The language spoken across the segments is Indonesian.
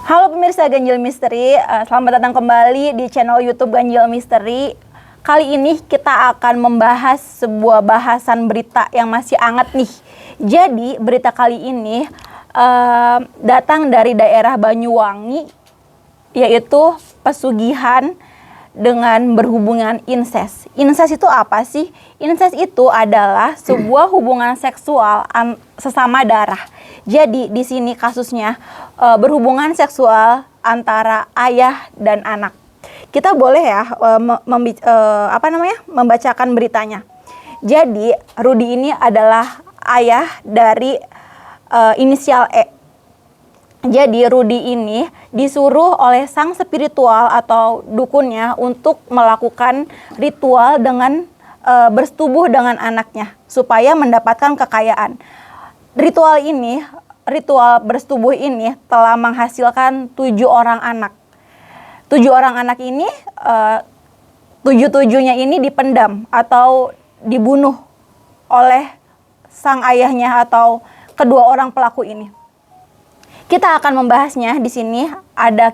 Halo pemirsa Ganjil Misteri, selamat datang kembali di channel YouTube Ganjil Misteri. Kali ini kita akan membahas sebuah bahasan berita yang masih hangat nih. Jadi berita kali ini datang dari daerah Banyuwangi, yaitu pesugihan dengan berhubungan incest. Incest itu apa sih? Incest itu adalah sebuah hubungan seksual sesama darah. Jadi di sini kasusnya berhubungan seksual antara ayah dan anak. Kita boleh ya membacakan beritanya. Jadi Rudi ini adalah ayah dari inisial E. Jadi Rudi ini disuruh oleh sang spiritual atau dukunnya untuk melakukan ritual dengan bersetubuh dengan anaknya supaya mendapatkan kekayaan. Ritual bersetubuh ini telah menghasilkan 7 orang anak. 7 orang anak ini, 7-7-nya ini dipendam atau dibunuh oleh sang ayahnya atau kedua orang pelaku ini. Kita akan membahasnya di sini. Ada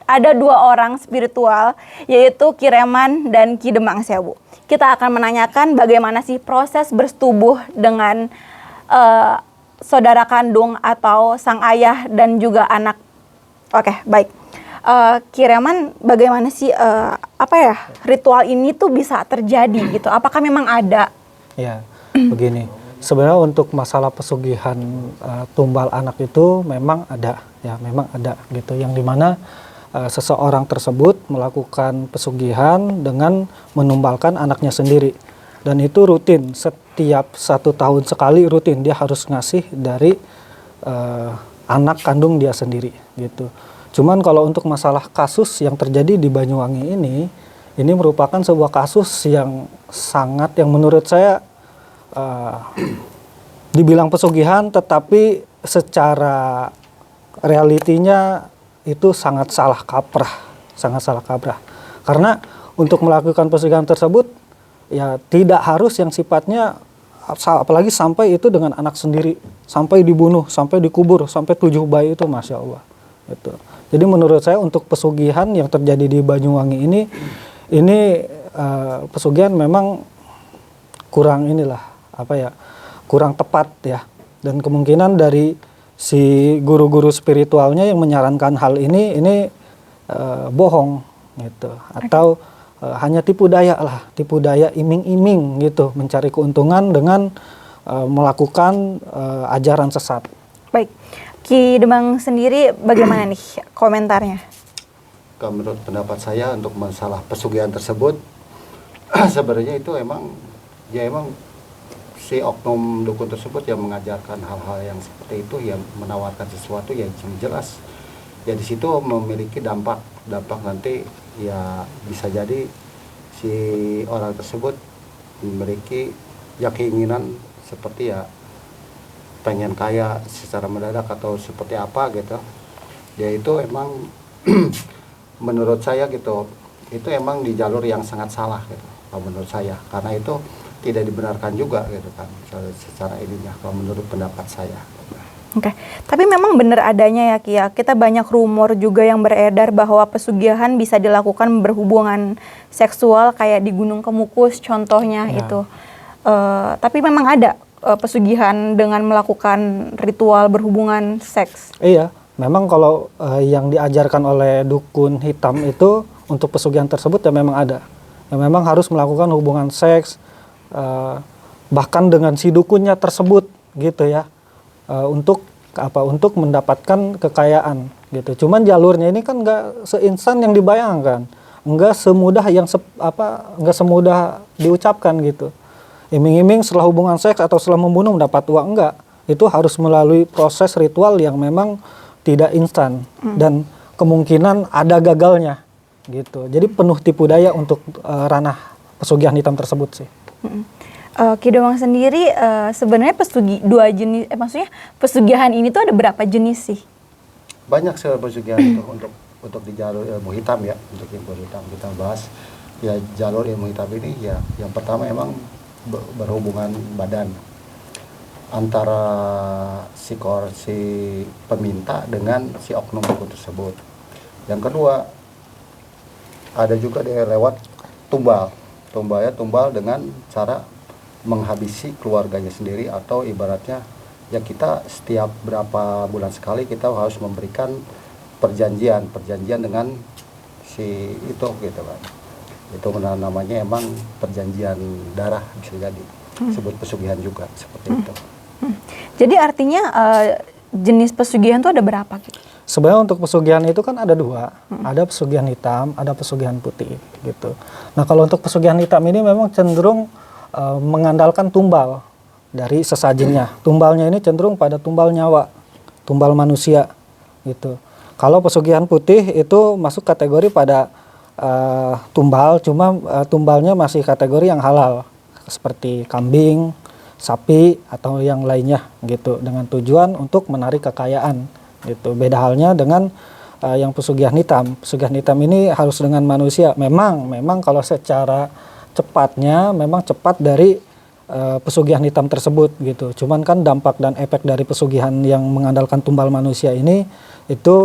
2 orang spiritual, yaitu Ki Reman dan Ki Demang Sewu. Kita akan menanyakan bagaimana sih proses bersetubuh dengan saudara kandung atau sang ayah dan juga anak. Oke, baik. Ki Reman, bagaimana sih ritual ini tuh bisa terjadi gitu? Apakah memang ada? Ya, begini. Sebenarnya untuk masalah pesugihan tumbal anak itu memang ada, ya, memang ada gitu. Yang dimana seseorang tersebut melakukan pesugihan dengan menumbalkan anaknya sendiri. Dan itu rutin, setiap 1 tahun sekali rutin dia harus ngasih dari anak kandung dia sendiri gitu. Cuman kalau untuk masalah kasus yang terjadi di Banyuwangi ini merupakan sebuah kasus yang menurut saya dibilang pesugihan, tetapi secara realitinya itu sangat salah kaprah. Karena untuk melakukan pesugihan tersebut ya tidak harus yang sifatnya, apalagi sampai itu dengan anak sendiri, sampai dibunuh, sampai dikubur, sampai 7 bayi itu, Masya Allah gitu. Jadi menurut saya untuk pesugihan yang terjadi di Banyuwangi ini pesugihan memang kurang kurang tepat ya. Dan kemungkinan dari si guru-guru spiritualnya yang menyarankan hal ini bohong gitu, atau hanya tipu daya iming-iming gitu, mencari keuntungan dengan melakukan ajaran sesat. Baik, Ki Demang sendiri bagaimana nih komentarnya? Menurut pendapat saya untuk masalah pesugihan tersebut sebenarnya itu emang si oknum dukun tersebut yang mengajarkan hal-hal yang seperti itu, yang menawarkan sesuatu yang jelas ya di situ memiliki dampak nanti ya, bisa jadi si orang tersebut memiliki keinginan seperti ya pengen kaya secara mendadak atau seperti apa gitu. Ya itu emang menurut saya gitu, itu emang di jalur yang sangat salah gitu kalau menurut saya, karena itu tidak dibenarkan juga gitu kan secara ininya kalau menurut pendapat saya. Oke, tapi memang benar adanya ya Ki ya. Kita banyak rumor juga yang beredar bahwa pesugihan bisa dilakukan berhubungan seksual kayak di Gunung Kemukus contohnya ya. Itu. Tapi memang ada pesugihan dengan melakukan ritual berhubungan seks. Iya, memang kalau yang diajarkan oleh dukun hitam itu untuk pesugihan tersebut ya memang ada. Ya memang harus melakukan hubungan seks bahkan dengan si dukunnya tersebut gitu ya. Untuk mendapatkan kekayaan gitu. Cuman jalurnya ini kan nggak seinstan yang dibayangkan, nggak semudah nggak semudah diucapkan gitu. Iming-iming setelah hubungan seks atau setelah membunuh mendapat uang, enggak. Itu harus melalui proses ritual yang memang tidak instan dan kemungkinan ada gagalnya gitu. Jadi penuh tipu daya untuk ranah pesugihan hitam tersebut sih. Ki Demang sendiri sebenarnya pesugihan ini tuh ada berapa jenis sih? Banyak pesugihan itu untuk di jalur ilmu hitam ya, untuk ilmu hitam kita bahas ya. Jalur ilmu hitam ini ya yang pertama emang berhubungan badan. antara si peminta dengan si oknum buku tersebut. Yang kedua, ada juga dia lewat tumbal. Tumbal dengan cara menghabisi keluarganya sendiri, atau ibaratnya ya kita setiap berapa bulan sekali kita harus memberikan perjanjian dengan si itu gitu kan. Itu namanya emang perjanjian darah, bisa jadi sebut pesugihan juga seperti itu. Jadi artinya jenis pesugihan itu ada berapa gitu? Sebenarnya untuk pesugihan itu kan ada dua, ada pesugihan hitam, ada pesugihan putih gitu. Nah kalau untuk pesugihan hitam ini memang cenderung mengandalkan tumbal dari sesajinya. Tumbalnya ini cenderung pada tumbal nyawa, tumbal manusia gitu. Kalau pesugihan putih itu masuk kategori pada tumbal, cuma tumbalnya masih kategori yang halal, seperti kambing, sapi atau yang lainnya gitu, dengan tujuan untuk menarik kekayaan gitu. Beda halnya dengan yang pesugihan hitam. Pesugihan hitam ini harus dengan manusia. Memang kalau secara cepatnya memang cepat dari pesugihan hitam tersebut gitu. Cuman kan dampak dan efek dari pesugihan yang mengandalkan tumbal manusia ini itu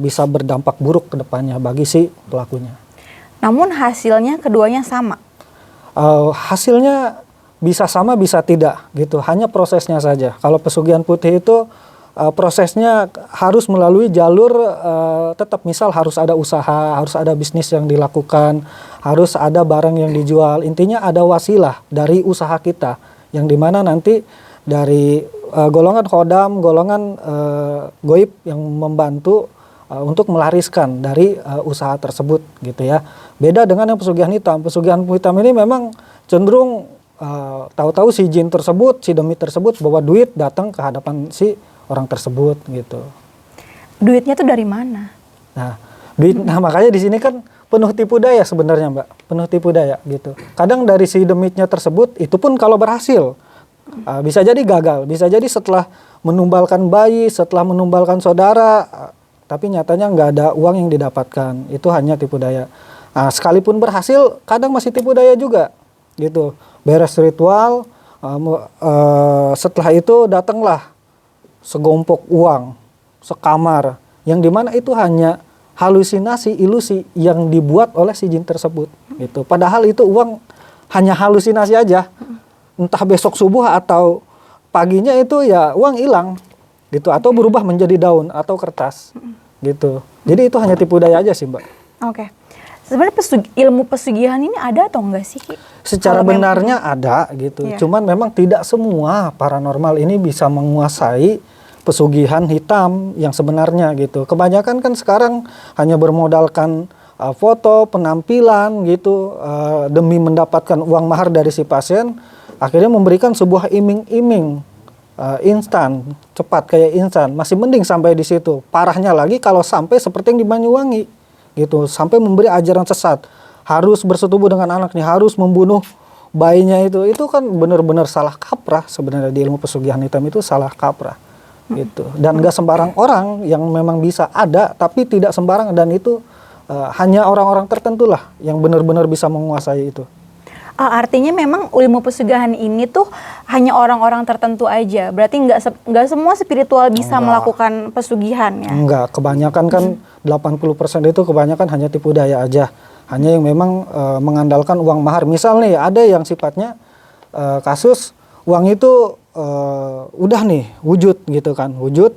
bisa berdampak buruk ke depannya bagi si pelakunya. Namun hasilnya keduanya sama. Hasilnya bisa sama bisa tidak gitu. Hanya prosesnya saja. Kalau pesugihan putih itu prosesnya harus melalui jalur tetap, misal harus ada usaha, harus ada bisnis yang dilakukan, harus ada barang yang dijual. Intinya ada wasilah dari usaha kita, yang dimana nanti dari golongan khodam, golongan goib yang membantu untuk melariskan dari usaha tersebut gitu ya. Beda dengan yang pesugihan hitam. Pesugihan hitam ini memang cenderung tahu-tahu si jin tersebut, si demit tersebut bawa duit datang ke hadapan si orang tersebut gitu. Duitnya tuh dari mana? Nah, nah makanya di sini kan penuh tipu daya sebenarnya, Mbak. Penuh tipu daya gitu. Kadang dari si demitnya tersebut itu pun kalau berhasil bisa jadi gagal, bisa jadi setelah menumbalkan bayi, setelah menumbalkan saudara, tapi nyatanya nggak ada uang yang didapatkan. Itu hanya tipu daya. Nah, sekalipun berhasil, kadang masih tipu daya juga gitu. Beres ritual, setelah itu datanglah segompok uang, sekamar, yang dimana itu hanya halusinasi, ilusi yang dibuat oleh si jin tersebut gitu. Padahal itu uang hanya halusinasi aja, entah besok subuh atau paginya itu ya uang hilang gitu, atau berubah menjadi daun atau kertas gitu. Jadi itu hanya tipu daya aja sih, Mbak. Oke. Sebenarnya ilmu pesugihan ini ada atau enggak sih? Secara benarnya ada gitu. Iya. Cuman memang tidak semua paranormal ini bisa menguasai pesugihan hitam yang sebenarnya gitu. Kebanyakan kan sekarang hanya bermodalkan foto, penampilan gitu, demi mendapatkan uang mahar dari si pasien, akhirnya memberikan sebuah iming-iming instan, cepat kayak instan. Masih mending sampai di situ. Parahnya lagi kalau sampai seperti yang di Banyuwangi gitu, sampai memberi ajaran sesat, harus bersetubuh dengan anaknya, harus membunuh bayinya. Itu kan benar-benar salah kaprah sebenarnya. Di ilmu pesugihan hitam itu salah kaprah gitu. Dan gak sembarang orang yang memang bisa ada, tapi tidak sembarang, dan itu hanya orang-orang tertentu lah yang benar-benar bisa menguasai itu. Artinya memang ilmu pesugihan ini tuh hanya orang-orang tertentu aja. Berarti nggak semua spiritual bisa melakukan pesugihan ya? Enggak, kebanyakan kan 80% itu kebanyakan hanya tipu daya aja. Hanya yang memang mengandalkan uang mahar. Misal nih ada yang sifatnya kasus uang itu udah nih wujud gitu kan. Wujud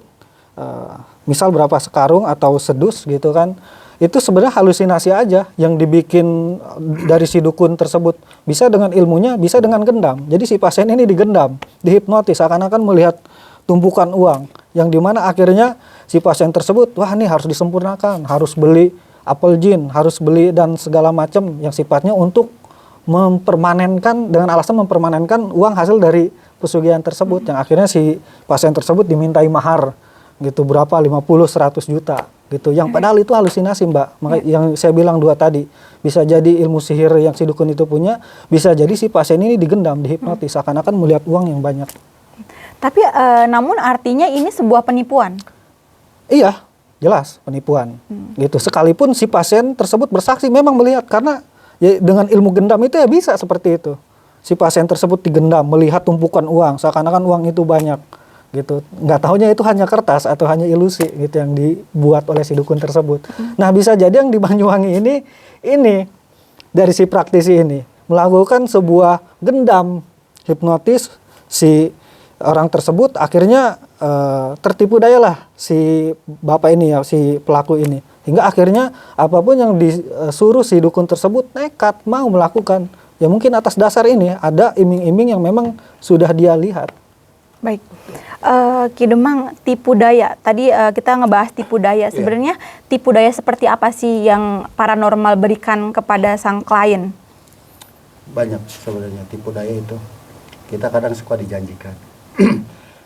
misal berapa sekarung atau sedus gitu kan. Itu sebenarnya halusinasi aja yang dibikin dari si dukun tersebut. Bisa dengan ilmunya, bisa dengan gendam. Jadi si pasien ini digendam, dihipnotis, seakan-akan melihat tumpukan uang. Yang dimana akhirnya si pasien tersebut, wah ini harus disempurnakan, harus beli apel jin, harus beli dan segala macam yang sifatnya untuk mempermanenkan, dengan alasan mempermanenkan uang hasil dari pesugihan tersebut. Yang akhirnya si pasien tersebut dimintai mahar gitu, berapa, 50-100 juta gitu, yang padahal itu halusinasi, Mbak. Makanya yang saya bilang dua tadi, bisa jadi ilmu sihir yang si dukun itu punya, bisa jadi si pasien ini digendam, dihipnotis, seakan-akan melihat uang yang banyak. Tapi namun artinya ini sebuah penipuan? Iya, jelas penipuan gitu. Sekalipun si pasien tersebut bersaksi memang melihat, karena ya dengan ilmu gendam itu ya bisa seperti itu si pasien tersebut digendam, melihat tumpukan uang, seakan-akan uang itu banyak gitu. Nggak tahunya itu hanya kertas atau hanya ilusi gitu yang dibuat oleh si dukun tersebut. Nah, bisa jadi yang di Banyuwangi ini dari si praktisi ini melakukan sebuah gendam hipnotis si orang tersebut, akhirnya tertipu daya lah si bapak ini ya, si pelaku ini. Hingga akhirnya apapun yang disuruh si dukun tersebut nekat mau melakukan. Ya mungkin atas dasar ini ada iming-iming yang memang sudah dia lihat. Baik, Ki Demang, tipu daya. Tadi kita ngebahas tipu daya. Sebenarnya tipu daya seperti apa sih yang paranormal berikan kepada sang klien? Banyak sebenarnya tipu daya itu. Kita kadang suka dijanjikan.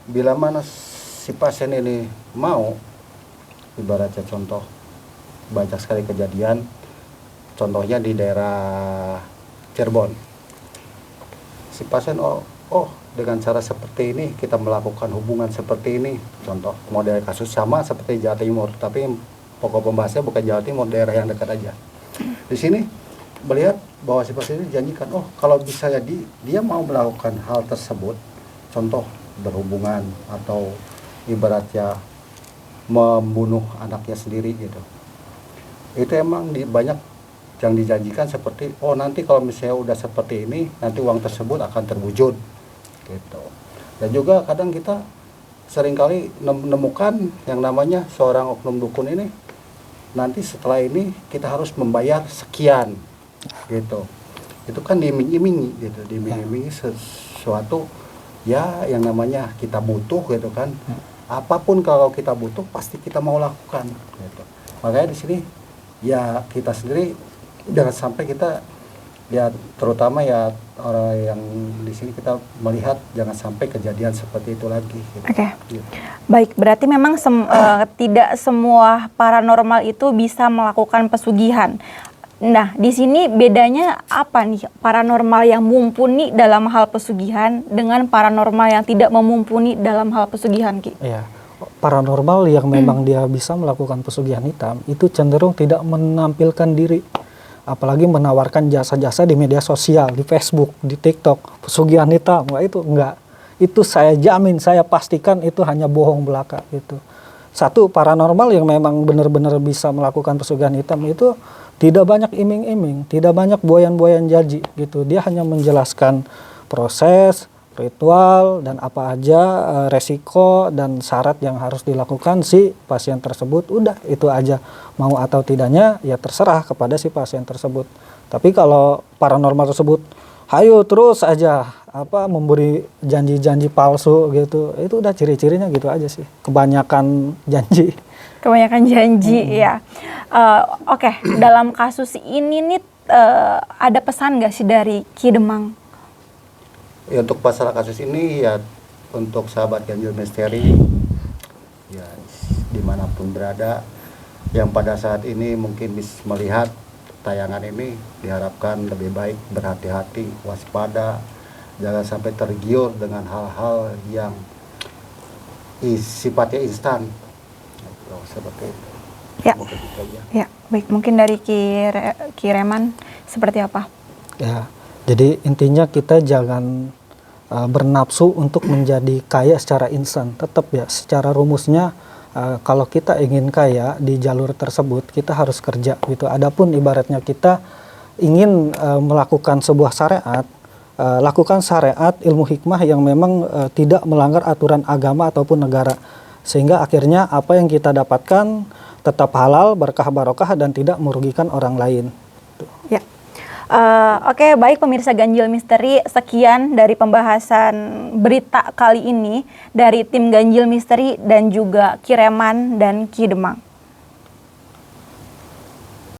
Bila mana si pasien ini mau, ibaratnya contoh, banyak sekali kejadian, contohnya di daerah Cirebon. Si pasien, oh dengan cara seperti ini kita melakukan hubungan seperti ini, contoh model kasus sama seperti Jawa Timur, tapi pokok pembahasannya bukan Jawa Timur, daerah yang dekat aja. Di sini melihat bahwa si pasien ini dijanjikan, kalau bisa jadi dia mau melakukan hal tersebut, contoh berhubungan atau ibaratnya membunuh anaknya sendiri gitu. Itu emang banyak yang dijanjikan seperti, nanti kalau misalnya udah seperti ini, nanti uang tersebut akan terwujud gitu. Dan juga kadang kita seringkali menemukan yang namanya seorang oknum dukun ini, nanti setelah ini kita harus membayar sekian gitu. Itu kan diiming-imingi gitu, diiming-imingi sesuatu ya yang namanya kita butuh gitu kan. Apapun kalau kita butuh pasti kita mau lakukan gitu. Makanya di sini ya kita sendiri jangan sampai kita ya, terutama ya orang yang di sini kita melihat jangan sampai kejadian seperti itu lagi gitu. Oke. Gitu. Baik, berarti memang tidak semua paranormal itu bisa melakukan pesugihan. Nah, di sini bedanya apa nih paranormal yang mumpuni dalam hal pesugihan dengan paranormal yang tidak memumpuni dalam hal pesugihan, Ki? Iya. Paranormal yang memang dia bisa melakukan pesugihan hitam itu cenderung tidak menampilkan diri, apalagi menawarkan jasa-jasa di media sosial, di Facebook, di TikTok, pesugihan hitam. Wah, itu enggak. Itu saya jamin, saya pastikan itu hanya bohong belaka gitu. Satu, paranormal yang memang benar-benar bisa melakukan pesugihan hitam itu tidak banyak iming-iming, tidak banyak buayan-buayan janji gitu. Dia hanya menjelaskan proses, ritual, dan apa aja resiko dan syarat yang harus dilakukan si pasien tersebut. Udah, itu aja. Mau atau tidaknya ya terserah kepada si pasien tersebut. Tapi kalau paranormal tersebut, hayo terus aja memberi janji-janji palsu gitu, itu udah ciri-cirinya gitu aja sih. Kebanyakan janji. Kebanyakan janji, ya. Oke, dalam kasus ini nih ada pesan nggak sih dari Ki Demang? Ya, untuk masalah kasus ini ya, untuk sahabat Ganjil Misteri ya dimanapun berada yang pada saat ini mungkin bisa melihat tayangan ini, diharapkan lebih baik berhati-hati, waspada, jangan sampai tergiur dengan hal-hal yang sifatnya instan seperti itu. Ya. Ya, baik, mungkin dari Ki Reman seperti apa? Ya, jadi intinya kita jangan bernafsu untuk menjadi kaya secara instan. Tetap ya, secara rumusnya kalau kita ingin kaya di jalur tersebut, kita harus kerja gitu. Adapun ibaratnya kita ingin melakukan sebuah syariat, lakukan syariat ilmu hikmah yang memang tidak melanggar aturan agama ataupun negara. Sehingga akhirnya apa yang kita dapatkan tetap halal, berkah barokah, dan tidak merugikan orang lain. Ya. Oke, baik pemirsa Ganjil Misteri, sekian dari pembahasan berita kali ini dari tim Ganjil Misteri dan juga Ki Reman dan Ki Demang.